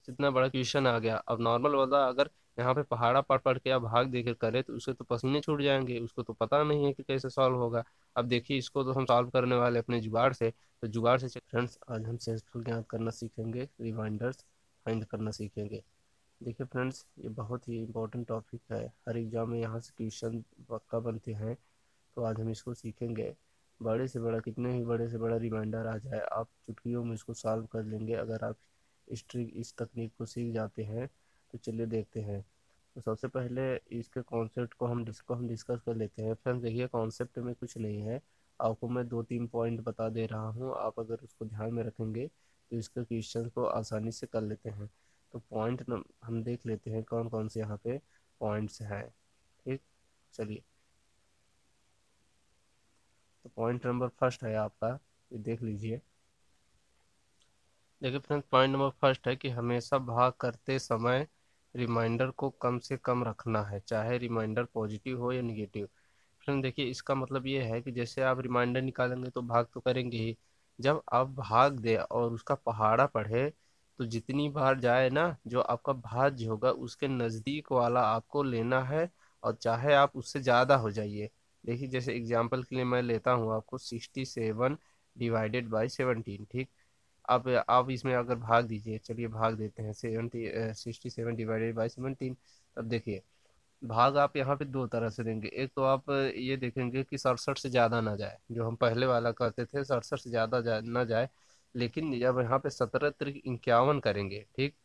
इतना बड़ा क्वेश्चन आ गया। अब नॉर्मल वाला अगर यहाँ पे पहाड़ा पढ़ पढ़ के आप भाग देकर करे तो उसके तो पसीने छूट जाएंगे, उसको तो पता नहीं है कि कैसे सॉल्व होगा। अब देखिए इसको तो हम सॉल्व करने वाले अपने जुगाड़ से। तो जुगाड़ से फ्रेंड्स आज हम सेंसफुल ज्ञात करना सीखेंगे, रिमाइंडर्स फाइंड करना सीखेंगे। देखिए फ्रेंड्स, ये बहुत ही इंपॉर्टेंट टॉपिक है, हर एग्जाम में यहाँ से क्वेश्चन पक्का बनते हैं। तो आज हम इसको सीखेंगे। बड़े से बड़ा, कितने ही बड़े से बड़ा रिमाइंडर आ जाए, आप चुटकियों में इसको सॉल्व कर लेंगे अगर आप इस तकनीक को सीख जाते हैं। तो चलिए देखते हैं। तो सबसे पहले इसके कॉन्सेप्ट को हम डिस्कस कर लेते हैं। फ्रेंड्स देखिए, कॉन्सेप्ट में कुछ नहीं है। आपको मैं 2-3 पॉइंट बता दे रहा हूँ, आप अगर उसको ध्यान में रखेंगे तो इसके क्वेश्चन को आसानी से कर लेते हैं। तो हम देख लेते हैं कौन कौन से यहाँ पे पॉइंट्स हैं। ठीक, चलिए। तो पॉइंट नंबर फर्स्ट है आपका, ये देख लीजिए। देखिए फ्रेंड्स, पॉइंट नंबर फर्स्ट है कि हमेशा भाग करते समय रिमाइंडर को कम से कम रखना है, चाहे रिमाइंडर पॉजिटिव हो या निगेटिव। फ्रेंड देखिए, इसका मतलब ये है कि जैसे आप रिमाइंडर निकालेंगे तो भाग तो करेंगे ही। जब आप भाग दे और उसका पहाड़ा पढ़े तो जितनी बार जाए ना, जो आपका भाज्य होगा उसके नज़दीक वाला आपको लेना है, और चाहे आप उससे ज़्यादा हो जाइए। देखिए जैसे एग्जांपल के लिए मैं लेता हूँ आपको 67/17। ठीक, अब आप इसमें अगर भाग दीजिए, चलिए भाग देते हैं 67/17। अब देखिए, भाग आप यहाँ पे दो तरह से देंगे। एक तो आप ये देखेंगे कि 67 से ज़्यादा ना जाए, जो हम पहले वाला करते थे 67 से ज़्यादा ना जाए। लेकिन जब यहाँ पे 17 3 51 करेंगे, ठीक,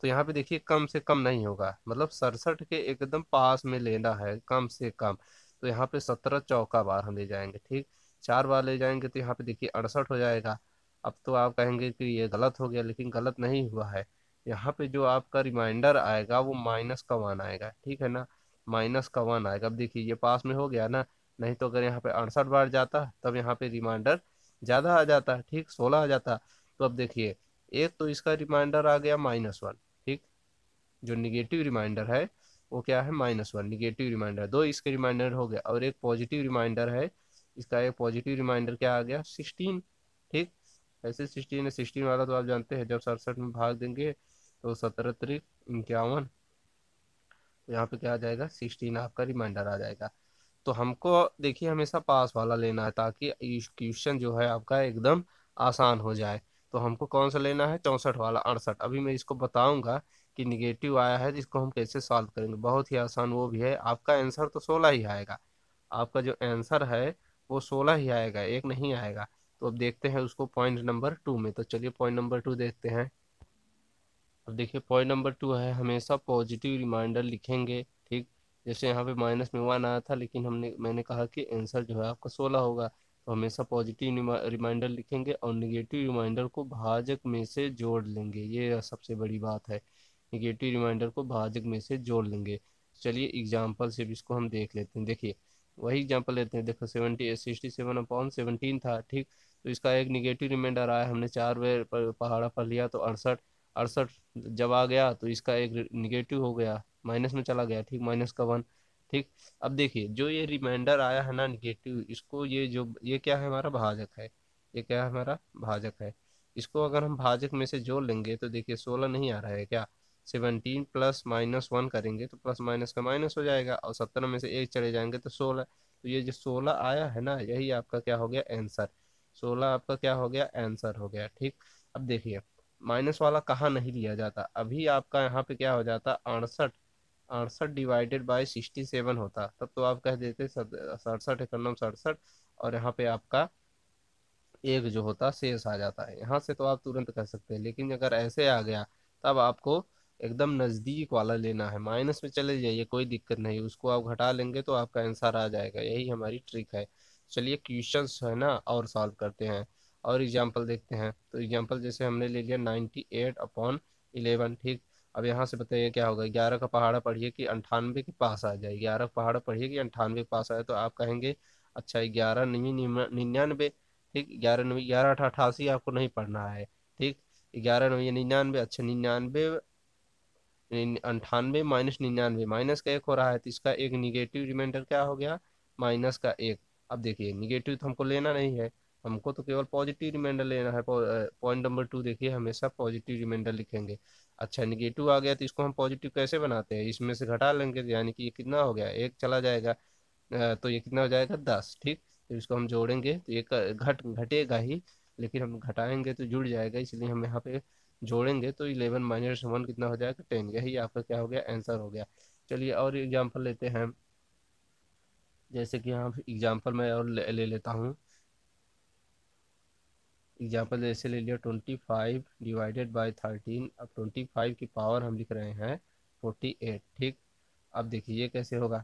तो यहाँ पे देखिए कम से कम नहीं होगा, मतलब 67 के एकदम पास में लेना है कम से कम। तो यहाँ पे 17 चौका बार हम ले जाएंगे, ठीक, 4 बार ले जाएंगे तो यहाँ पे देखिए 68 हो जाएगा। अब तो आप कहेंगे कि ये गलत हो गया, लेकिन गलत नहीं हुआ है। यहाँ पे जो आपका रिमाइंडर आएगा वो -1 आएगा, ठीक है ना। -1 आएगा। अब देखिए ये पास में हो गया ना। नहीं तो अगर यहाँ पे 68 बार जाता तब यहाँ पे रिमाइंडर ज्यादा आ जाता, ठीक, 16 आ जाता। तो अब देखिए, एक तो इसका रिमाइंडर आ गया -1, ठीक, जो निगेटिव रिमाइंडर है वो क्या है, -1 निगेटिव रिमाइंडर। दो इसके रिमाइंडर हो गया, और एक पॉजिटिव रिमाइंडर है। इसका एक पॉजिटिव रिमाइंडर क्या आ गया, 16। ठीक, ऐसे 16 है। 16 वाला तो आप जानते हैं, जब 67 में भाग देंगे तो 17 3 51, तो यहाँ पे क्या आ जाएगा, 16 आपका रिमाइंडर आ जाएगा। तो हमको देखिए हमेशा पास वाला लेना है, ताकि क्वेश्चन जो है आपका एकदम आसान हो जाए। तो हमको कौन सा लेना है, 64 वाला, 68। अभी मैं इसको बताऊंगा कि निगेटिव आया है तो इसको हम कैसे सॉल्व करेंगे। बहुत ही आसान वो भी है, आपका आंसर तो 16 ही आएगा। आपका जो आंसर है वो 16 ही आएगा, एक नहीं आएगा। तो अब देखते हैं उसको पॉइंट नंबर 2 में। तो चलिए पॉइंट नंबर 2 देखते हैं। अब देखिए पॉइंट नंबर 2 है, हमेशा पॉजिटिव रिमाइंडर लिखेंगे। ठीक, जैसे यहाँ पे -1 आया था, लेकिन मैंने कहा कि आंसर जो है आपका 16 होगा। तो हमेशा पॉजिटिव रिमाइंडर लिखेंगे और निगेटिव रिमाइंडर को भाजक में से जोड़ लेंगे, ये सबसे बड़ी बात है। निगेटिव रिमाइंडर को भाजक में से जोड़ लेंगे। चलिए एग्जाम्पल से भी इसको हम देख लेते हैं। देखिए वही एग्जाम्पल लेते हैं। देखो 67/17 था, ठीक, तो इसका एक निगेटिव रिमाइंडर आया, हमने 4 बार पहाड़ा पढ़ लिया तो 68। 68 जब आ गया तो इसका एक निगेटिव हो गया, माइनस में चला गया, ठीक, -1। ठीक, अब देखिए जो ये रिमाइंडर आया है ना निगेटिव, इसको ये क्या है, हमारा भाजक है। ये क्या है, हमारा भाजक है। इसको अगर हम भाजक में से जोड़ लेंगे तो देखिए 16 नहीं आ रहा है क्या, 17 प्लस -1 करेंगे तो प्लस माइनस का माइनस हो जाएगा, और 17 में से एक चले जाएंगे तो 16। तो ये जो 16 आया है ना, यही आपका क्या हो गया, आंसर। 16 आपका क्या हो गया, आंसर हो गया। ठीक, अब देखिए माइनस वाला कहाँ नहीं लिया जाता, अभी आपका यहाँ पे क्या हो जाता, 68। 68/67 होता, तब तो आप कह देते 67 × 9 = 67, और यहाँ पे आपका एक जो होता शेष आ जाता है। यहाँ से तो आप तुरंत कर सकते हैं, लेकिन अगर ऐसे आ गया तब आपको एकदम नज़दीक वाला लेना है। माइनस में चले जाइए, कोई दिक्कत नहीं, उसको आप घटा लेंगे तो आपका आंसर आ जाएगा। यही हमारी ट्रिक है। चलिए क्वेश्चंस है ना और सॉल्व करते हैं, और एग्जाम्पल देखते हैं। तो एग्जाम्पल जैसे हमने ले लिया 98/11। ठीक, अब यहाँ से बताइए क्या होगा, 11 का पहाड़ा पढ़िए कि 98 के पास आ जाए। 11 का पहाड़ा पढ़िए कि 98 के पास आए, तो आप कहेंगे अच्छा 11 नहीं 99। ठीक, 11 9 11 88 आपको नहीं पढ़ना है। ठीक, 11 9 99, अच्छा 99, 98 -99, माइनस का एक हो रहा है तो इसका एक निगेटिव रिमाइंडर क्या हो गया, -1। अब देखिए निगेटिव तो हमको लेना नहीं है, हमको तो केवल पॉजिटिव रिमाइंडर लेना है। पॉइंट नंबर 2 देखिए, हमेशा पॉजिटिव रिमाइंडर लिखेंगे। अच्छा निगेटिव आ गया तो इसको हम पॉजिटिव कैसे बनाते हैं, इसमें से घटा लेंगे, तो यानी कि ये कितना हो गया, एक चला जाएगा, तो ये कितना हो जाएगा 10, ठीक। तो इसको हम जोड़ेंगे तो ये घटेगा ही, लेकिन हम घटाएंगे तो जुड़ जाएगा, इसलिए हम यहाँ पे जोड़ेंगे, तो 11 - 1 कितना हो जाएगा 10, यही आपका क्या हो गया, आंसर हो गया। चलिए और एग्जाम्पल लेते हैं, जैसे कि यहाँ एग्जाम्पल मैं और ले लेता हूँ। एग्जाम्पल जैसे ले लिया 25 ÷ 13, अब 25 की पावर हम लिख रहे हैं 48, ठीक। अब देखिए ये कैसे होगा,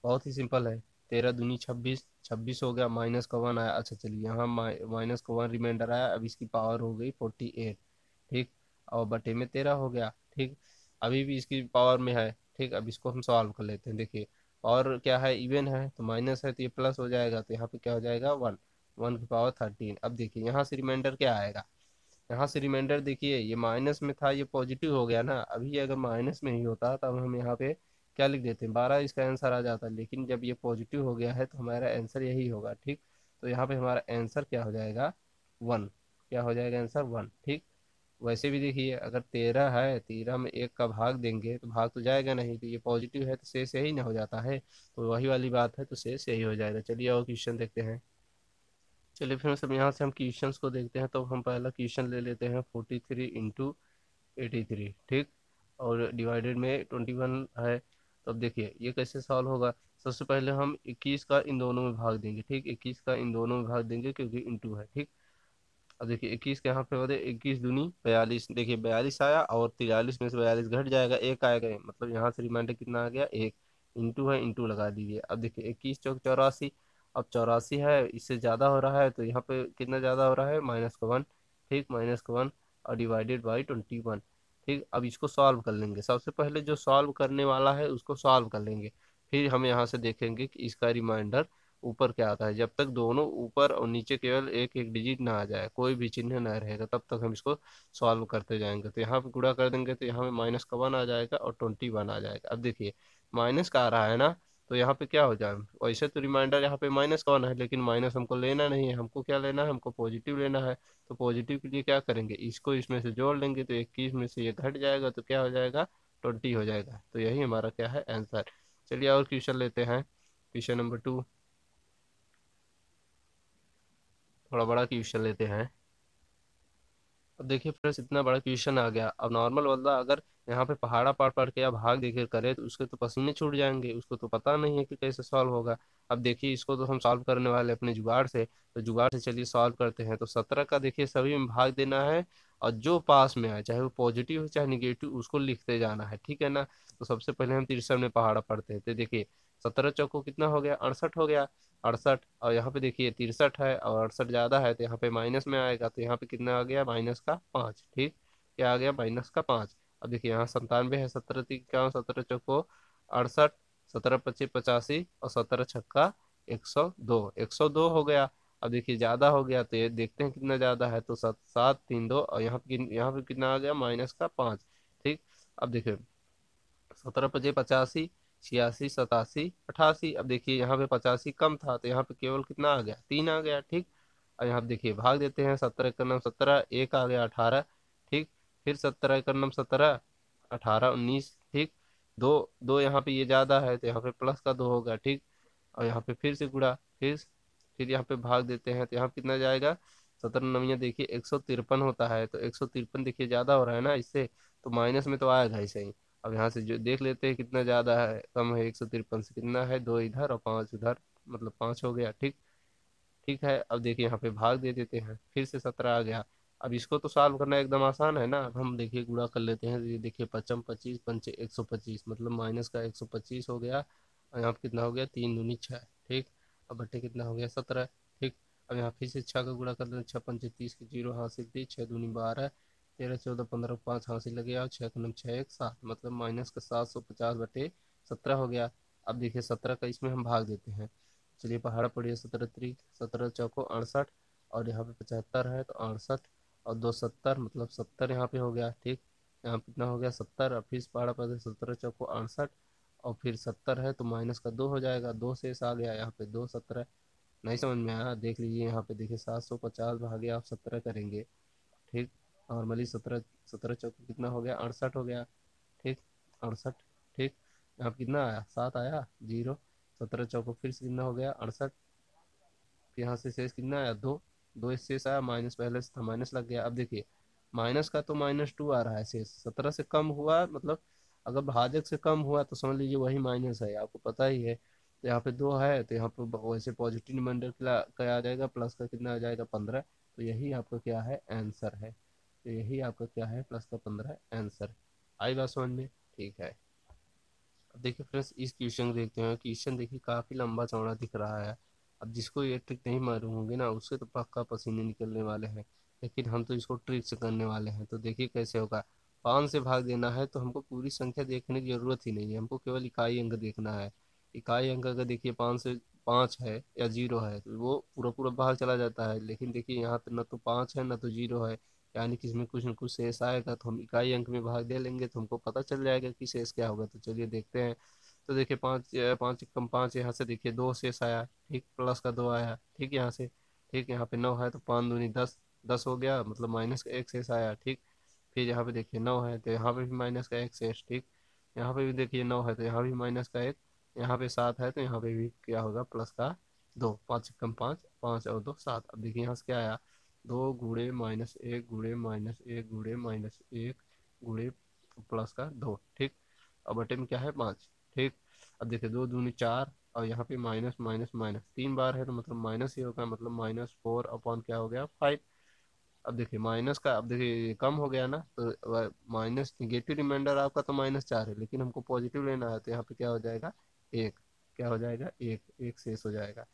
बहुत ही सिंपल है, 13 दूनी 26, 26 हो गया, माइनस का 1 आया, अच्छा चलिए यहाँ माइनस का 1 रिमाइंडर आया, अब इसकी पावर हो गई 48, ठीक। और बटे में 13 हो गया, ठीक। अभी भी इसकी पावर में है, ठीक। अब इसको हम सॉल्व कर लेते हैं, देखिए और क्या है, इवन है तो माइनस है तो ये प्लस हो जाएगा, तो यहाँ पे क्या हो जाएगा 1, 1 की पावर 13। अब देखिए यहाँ से रिमाइंडर क्या आएगा, यहाँ से रिमाइंडर देखिए ये माइनस में था, ये पॉजिटिव हो गया ना, अभी अगर माइनस में ही होता तब हम यहाँ पे क्या लिख देते हैं 12, इसका आंसर आ जाता, लेकिन जब ये पॉजिटिव हो गया है तो हमारा आंसर यही होगा, ठीक। तो यहाँ पे हमारा आंसर क्या हो जाएगा 1, क्या हो जाएगा आंसर 1, ठीक। वैसे भी देखिए अगर 13 है, 13 में 1 का भाग देंगे तो भाग तो जाएगा नहीं, तो ये पॉजिटिव है तो शेष यही ना हो जाता है, तो वही वाली बात है, तो शेष यही हो जाएगा। चलिए और क्वेश्चन देखते हैं। चलिए फिर सब यहाँ से हम क्वेश्चंस को देखते हैं, तो हम पहला क्वेश्चन ले लेते हैं 43 × 83, ठीक। और डिवाइडेड में 21 है, तो अब देखिए ये कैसे सॉल्व होगा। सबसे पहले हम 21 का इन दोनों में भाग देंगे, ठीक, 21 का इन दोनों में भाग देंगे क्योंकि इंटू है, ठीक। अब देखिए 21 के यहाँ पे होते 21 दूनी 42, देखिए 42 आया और 43 में से 42 घट जाएगा, एक आएगा, मतलब यहाँ से रिमाइंडर कितना आ गया, एक, इंटू है, इंटू लगा दीजिए। अब देखिए 21 × 4 = 84, अब 84 है, इससे ज़्यादा हो रहा है, तो यहाँ पे कितना ज़्यादा हो रहा है, -1, ठीक, -1 और डिवाइडेड बाई 21, ठीक। अब इसको सॉल्व कर लेंगे, सबसे पहले जो सॉल्व करने वाला है उसको सॉल्व कर लेंगे, फिर हम यहाँ से देखेंगे कि इसका रिमाइंडर ऊपर क्या आता है, जब तक दोनों ऊपर और नीचे केवल एक एक डिजिट ना आ जाए, कोई भी चिन्ह ना रहेगा, तब तक हम इसको सॉल्व करते जाएंगे। तो यहाँ पे गुणा कर देंगे तो यहाँ पे माइनस का 1 आ जाएगा और 21 आ जाएगा। अब देखिए माइनस का आ रहा है ना, तो यहाँ पे क्या हो जाए, वैसे तो रिमाइंडर यहाँ पे -1 है, लेकिन माइनस हमको लेना नहीं है, हमको क्या लेना है, हमको पॉजिटिव लेना है। तो पॉजिटिव के लिए क्या करेंगे, इसको इसमें से जोड़ लेंगे, तो 21 में से ये घट जाएगा, तो क्या हो जाएगा 20 हो जाएगा, तो यही हमारा क्या है आंसर। चलिए और क्वेश्चन लेते हैं, क्वेश्चन नंबर 2, थोड़ा बड़ा क्वेश्चन लेते हैं। अब देखिए फ्रेंड्स इतना बड़ा क्वेश्चन आ गया, अब नॉर्मल बंदा अगर यहाँ पे पहाड़ा पढ़ पढ़ के या भाग देखे करे तो उसके तो पसीने छूट जाएंगे, उसको तो पता नहीं है कि कैसे सॉल्व होगा। अब देखिए इसको तो हम सॉल्व करने वाले अपने जुगाड़ से, तो जुगाड़ से चलिए सॉल्व करते हैं। तो 17 का देखिए सभी में भाग देना है, और जो पास में आए चाहे वो पॉजिटिव हो चाहे निगेटिव उसको लिखते जाना है, ठीक है ना। तो सबसे पहले हम 63 में पहाड़ा पढ़ते हैं, तो देखिए 17 चौको कितना हो गया 68 हो गया, 68, और यहाँ पे देखिए 63 है और 68 ज़्यादा है, तो यहाँ पे माइनस में आएगा, तो यहाँ पे कितना आ गया -5, ठीक, क्या आ गया -5। अब देखिए यहाँ 97 है, 17 × 3 = 17 चौको 68, 17 × 25 = 85 और 17 छक्का 102, 102 हो गया। अब देखिए ज़्यादा हो गया, तो ये देखते हैं कितना ज़्यादा है, तो 7 7 3 2, और यहाँ पे कितना आ गया -5, ठीक। अब देखिए 17 × 5 = 85, 86 87 88, अब देखिए यहाँ पे 85 कम था, तो यहाँ पे केवल कितना आ गया 3 आ गया, ठीक। और यहाँ पे देखिए भाग देते हैं, 17 × 9 = 17, एक आ गया 18, ठीक। फिर 17 × 9 = 17, 18 19, ठीक। दो दो यहाँ पे ये ज़्यादा है, तो यहाँ पे प्लस का 2 होगा, ठीक। और यहाँ पे फिर से गुणा, फिर यहाँ पे भाग देते हैं, तो यहाँ पे कितना जाएगा, 17 9 देखिए 153 होता है, तो 153 देखिए ज़्यादा हो रहा है ना इससे, तो माइनस में तो आएगा ही सही। अब यहाँ से जो देख लेते हैं कितना ज़्यादा है, कम है, 153 से कितना है, 2 इधर और 5 उधर, मतलब 5 हो गया, ठीक। ठीक है, अब देखिए यहाँ पे भाग दे देते हैं, फिर से 17 आ गया। अब इसको तो सॉल्व करना एकदम आसान है ना, अब हम देखिए गुणा कर लेते हैं, तो ये देखिए 55 25 पंचे 125, मतलब माइनस का 125 हो गया, और यहाँ पे कितना हो गया 3 दूनी 6, ठीक। अब बट्टे कितना हो गया 17, ठीक। अब यहाँ फिर से 6 का गुणा कर लेते, 6 पंचे 30 की 0 हासिल थी, 6 दूनी 12, 13 14 15 5 हासिल लगे, और 6 × 9 = 7, मतलब माइनस का 750/17 हो गया। अब देखिए 17 का इसमें हम भाग देते हैं, चलिए पहाड़ा पढ़िए, 17 3 17 चौको 68, और यहाँ पे 75 है तो 68 और 2 70, मतलब 70 यहाँ पे हो गया, ठीक। यहाँ पे कितना हो गया 70, और फिर से पहाड़ा पढ़ते 17 चौको 68, और फिर 70 है तो माइनस का 2 हो जाएगा, 2 शेष आ गया, यहाँ पे 2 17, नहीं समझ में आया, देख लीजिए यहाँ पे देखिए 750 भागे आप 17 करेंगे, ठीक। नॉर्मली 17, 17 चौको कितना हो गया, 68 हो गया। ठीक, 68। ठीक, यहाँ पे कितना आया, 7 आया, जीरो। 17 चौको फिर से कितना हो गया, 68। यहाँ से शेष कितना आया, दो। दो इस शेष आया, माइनस पहले से था, माइनस लग गया। अब देखिए माइनस का तो -2 आ रहा है शेष, 17 से कम हुआ मतलब, अगर भाजक से कम हुआ तो समझ लीजिए वही माइनस है, आपको पता ही है। तो यहाँ पे 2 है, तो यहाँ पे वैसे पॉजिटिव रिमाइंडर क्या आ जाएगा, प्लस का कितना आ जाएगा, 15। तो यही आपका क्या है, आंसर है। तो यही आपका क्या है, प्लस का 15 आंसर। आई बात समझ में? ठीक है। अब देखिए फ्रेंड्स, इस क्वेश्चन को देखते हैं। क्वेश्चन देखिए काफ़ी लंबा चौड़ा दिख रहा है। अब जिसको ये ट्रिक नहीं मालूम होगी ना, उससे तो पक्का पसीने निकलने वाले हैं। लेकिन हम तो इसको ट्रिक से करने वाले हैं, तो देखिए कैसे होगा। 5 से भाग देना है तो हमको पूरी संख्या देखने की जरूरत ही नहीं है, हमको केवल इकाई अंक देखना है। इकाई अंक अगर देखिए 5 है या जीरो है तो वो पूरा पूरा बाहर चला जाता है। लेकिन देखिए यहाँ तो न तो 5 है न तो जीरो है, यानी कि इसमें कुछ न कुछ शेष आएगा, तो हम इकाई अंक में भाग दे लेंगे तो हमको पता चल जाएगा कि शेष क्या होगा। तो चलिए देखते हैं। तो देखिए 5, 5 कम 5, यहाँ से देखिए 2 शेष आया। ठीक, प्लस का 2 आया। ठीक, यहाँ से ठीक, यहाँ पे 9 है तो 5 दूनी 10, 10 हो गया, मतलब माइनस का 1 शेष आया। ठीक, फिर यहाँ पे देखिए 9 है तो यहाँ पे भी माइनस का 1 शेष। ठीक, यहाँ पे भी देखिए 9 है तो यहाँ भी माइनस का 1। यहाँ पे 7 है तो यहाँ पे भी क्या होगा, प्लस का 2। 5 कम 5, 5 और 2 7। अब देखिए यहाँ से क्या आया, 2 गुणे -1 गुणे -1 गुणे गुणे प्लस का 2। ठीक, अब बटे में क्या है, 5। ठीक, अब देखिए 2 दूनी 4, और यहाँ पे माइनस माइनस माइनस 3 बार है तो मतलब माइनस ही होगा, मतलब -4 अपॉन क्या हो गया, 5। अब देखिए माइनस का, अब देखिए ये कम हो गया ना, तो माइनस निगेटिव रिमाइंडर आपका तो -4 है, लेकिन हमको पॉजिटिव लेना है तो यहाँ पे क्या हो जाएगा, 1। क्या हो जाएगा, 1, 1 शेष हो जाएगा।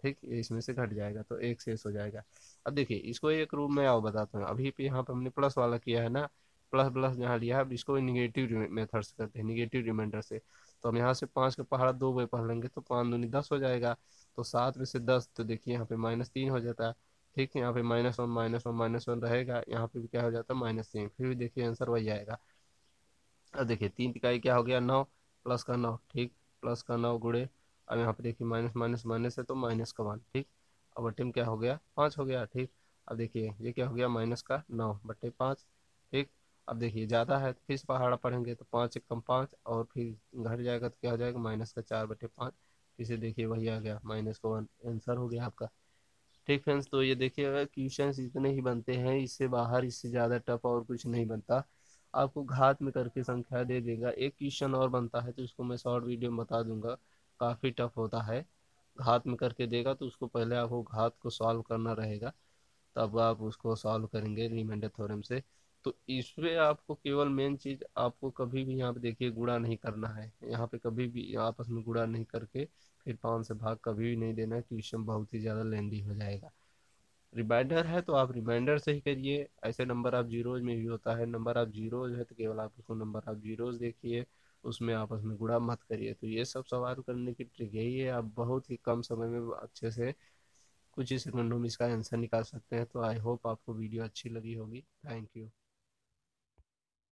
ठीक, ये इसमें से घट जाएगा तो 1 शेष हो जाएगा। अब देखिए इसको एक रूप में आओ बताता हूँ। अभी पे यहाँ पे हमने प्लस वाला किया है ना, प्लस प्लस जहाँ लिया है, अब इसको निगेटिव मेथड से करते हैं, निगेटिव रिमाइंडर से। तो हम यहाँ से 5 का पहाड़ा 2 बार पढ़ लेंगे तो 5 दूनी 10 हो जाएगा। तो 7 में से 10, तो देखिए यहाँ पे -3 हो जाता है। ठीक है, यहाँ पे -1 -1 -1 रहेगा, यहाँ पे भी क्या हो जाता है, -3। फिर भी देखिए आंसर वही आएगा। अब देखिए 3 तिहाई क्या हो गया, 9, प्लस का 9। ठीक, प्लस का 9 गुणे, अब यहाँ पे देखिए माइनस माइनस माइनस है तो -1। ठीक, अब बटे में क्या हो गया, 5 हो गया। ठीक, अब देखिए ये क्या हो गया, -9/5। ठीक, अब देखिए ज़्यादा है तो फिर से पहाड़ा पढ़ेंगे तो 5 1 कम 5, और फिर घट जाएगा तो क्या हो जाएगा, -4/5। फिर से देखिए वही आ गया, -1। आंसर हो गया आपका। ठीक फ्रेंड्स, तो ये देखिएगा क्वेश्चंस इतने ही बनते हैं, इससे बाहर इससे ज़्यादा टफ और कुछ नहीं बनता। आपको घात में करके संख्या दे देगा। एक क्वेश्चन और बनता है तो उसको मैं शॉर्ट वीडियो में बता दूंगा, काफ़ी टफ होता है। घात में करके देगा तो उसको पहले आपको घात को सॉल्व करना रहेगा, तब आप उसको सॉल्व करेंगे रिमाइंडर थ्योरम से। तो इसमें आपको केवल मेन चीज़, आपको कभी भी यहाँ पे देखिए गुणा नहीं करना है, यहाँ पे कभी भी आपस में गुणा नहीं करके फिर 5 से भाग कभी भी नहीं देना है, क्वेश्चन बहुत ही ज़्यादा लेंदी हो जाएगा। रिमाइंडर है तो आप रिमाइंडर से ही करिए। ऐसे नंबर ऑफ जीरोज में भी होता है, नंबर ऑफ जीरोज है तो केवल आप उसको नंबर ऑफ जीरोज देखिए, उसमें आपस में गुणा मत करिए। तो ये सब सवाल करने की ट्रिक यही है, आप बहुत ही कम समय में अच्छे से कुछ ही सेकंडों में इसका आंसर निकाल सकते हैं। तो आई होप आपको वीडियो अच्छी लगी होगी। Thank you.